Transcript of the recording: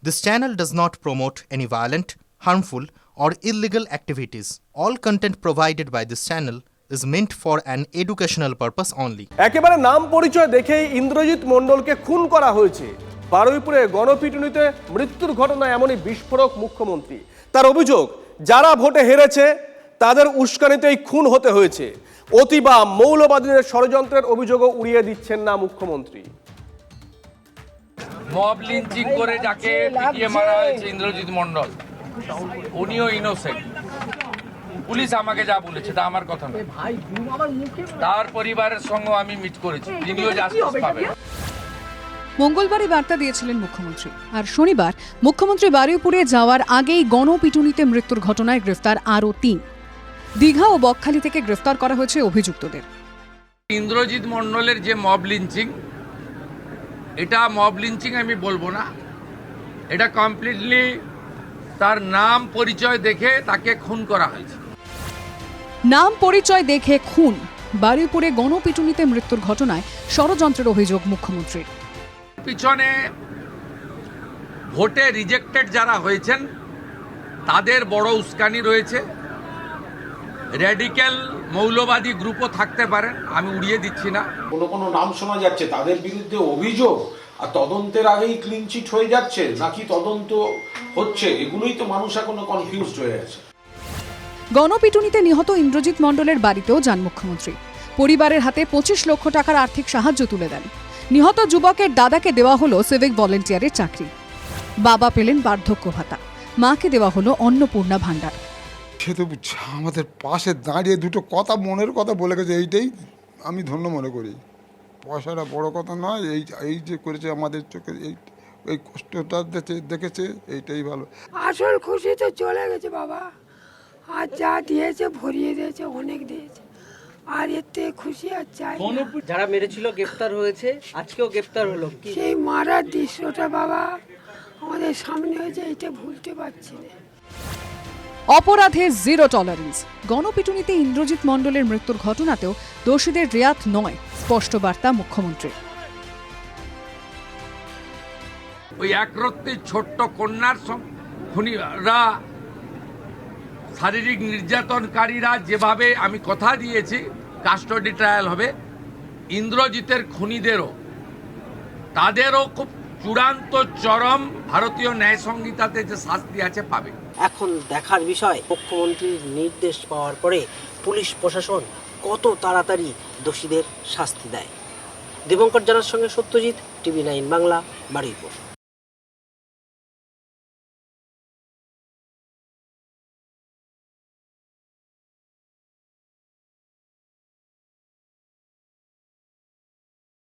This channel does not promote any violent, harmful, or illegal activities. All content provided by this channel is meant for an educational purpose only. একেবারে নাম পরিচয় দেখেই ইন্দ্রজিৎ মণ্ডলকে খুন করা হয়েছে। বারুইপুরে গণপিটুনিতে মৃত্যুর ঘটনায় এমনই বিস্ফোরক মুখ্যমন্ত্রী। তার অভিযোগ, যারা ভোটে হেরেছে তাদের উস্কানিতেই খুন হতে হয়েছে। অতি বা মৌলবাদীদের ষড়যন্ত্রের অভিযোগও উড়িয়ে দিচ্ছেন না মুখ্যমন্ত্রী। মব লিঞ্চিং করে যাকে পিটিয়ে মারা হয়েছে ইন্দ্রজিৎ মণ্ডল, উনিও ইনোসেন্ট। পুলিশ আমাকে যা বলেছে তা আমার কথা নয়। তার পরিবারের সঙ্গে আমি মিট করেছি, তিনিও জাস্টিস পাবেন। মঙ্গলবারই বার্তা দিয়েছিলেন মুখ্যমন্ত্রী, আর শনিবার মুখ্যমন্ত্রী বারুইপুরে যাওয়ার আগেই গণপিটুনিতে মৃত্যুর ঘটনায় গ্রেফতার আরও ৩। দীঘা ও বকখালি থেকে গ্রেফতার করা হয়েছে অভিযুক্তদের। ইন্দ্রজিৎ মণ্ডলের যে মব লিঞ্চিং, এটা মব লিঞ্চিং আমি বলবো না, এটা কমপ্লিটলি তার নাম পরিচয় দেখে তাকে খুন করা হয়েছে। নাম পরিচয় দেখে খুন। বারুইপুরে গণপিটুনিতে মৃত্যুর ঘটনায় ষড়যন্ত্রের অভিযোগ মুখ্যমন্ত্রীর। পিছনে ভোটে রিজেক্টেড যারা হয়েছেন তাদের বড় উস্কানি রয়েছে। র্যাডিক্যাল মৌলবাদী গ্রুপও থাকতে পারেন, আমি উড়িয়ে দিচ্ছি না। কোনো নাম শোনা যাচ্ছে, তাদের বিরুদ্ধে অভিযোগ, আর তদন্তের আগেই ক্লিন চিট হয়ে যাচ্ছে নাকি তদন্ত হচ্ছে, এগুলোই তো মানুষ এখনো কনফিউজড হয়ে আছে। গণপিটুনিতে নিহত ইন্দ্রজিৎ মণ্ডলের বাড়িতেও যান মুখ্যমন্ত্রী। পরিবারের হাতে 25 লক্ষ টাকার আর্থিক সাহায্য তুলে দেন। নিহত যুবকের দাদাকে দেওয়া হলো সিভিক ভলেন্টিয়ারের চাকরি। বাবা পেলেন বার্ধক্য ভাতা, মাকে দেওয়া হলো অন্নপূর্ণা ভাণ্ডার। সে তো আমাদের পাশে দাঁড়িয়ে দুটো কথা, মনের কথা বলে গেছে, এইটাই আমি ধন্য মনে করি। পয়সাটা বড় কথা নয়, এই যে করেছে আমাদের চোখে, এই কষ্টটা দেখেছে, এইটাই ভালো। আসল খুশি তো চলে গেছে বাবা, আর যা দিয়েছে ভরিয়ে দিয়েছে, অনেক দিয়েছে, আর এতে খুশি আর চাই না। যারা মেরেছিল গ্রেফতার হয়েছে, আজকেও গ্রেফতার হলো। সেই মারার দৃশ্যটা বাবা আমাদের সামনে হয়েছে, এটা ভুলতে পারছি না। অপরাধের জিরো টলারেন্স। গণপিটুনিতে ইন্দ্রজিৎ মণ্ডলের মৃত্যুর ঘটনাতেও দোষীদের রেয়াত নয়, স্পষ্ট বার্তা মুখ্যমন্ত্রীর। ওই একরত্তি ছোট্ট কন্যার খুনিরা, শারীরিক নির্যাতনকারীরা যেভাবে আমি কথা দিয়েছি কাস্টডি ট্রায়াল হবে, ইন্দ্রজিতের খুনিদেরও, তাদেরও খুব চূড়ান্ত চরম ভারতীয় ন্যায় সংহিতাতে যে শাস্তি আছে পাবে। এখন দেখার বিষয়, মুখ্যমন্ত্রীর নির্দেশ পাওয়ার পরে পুলিশ প্রশাসন কত তাড়াতাড়ি দোষীদের শাস্তি দেয়। দিবঙ্কর জানার সঙ্গে সত্যজিৎ, টিভি9 বাংলা, বারুইপুর।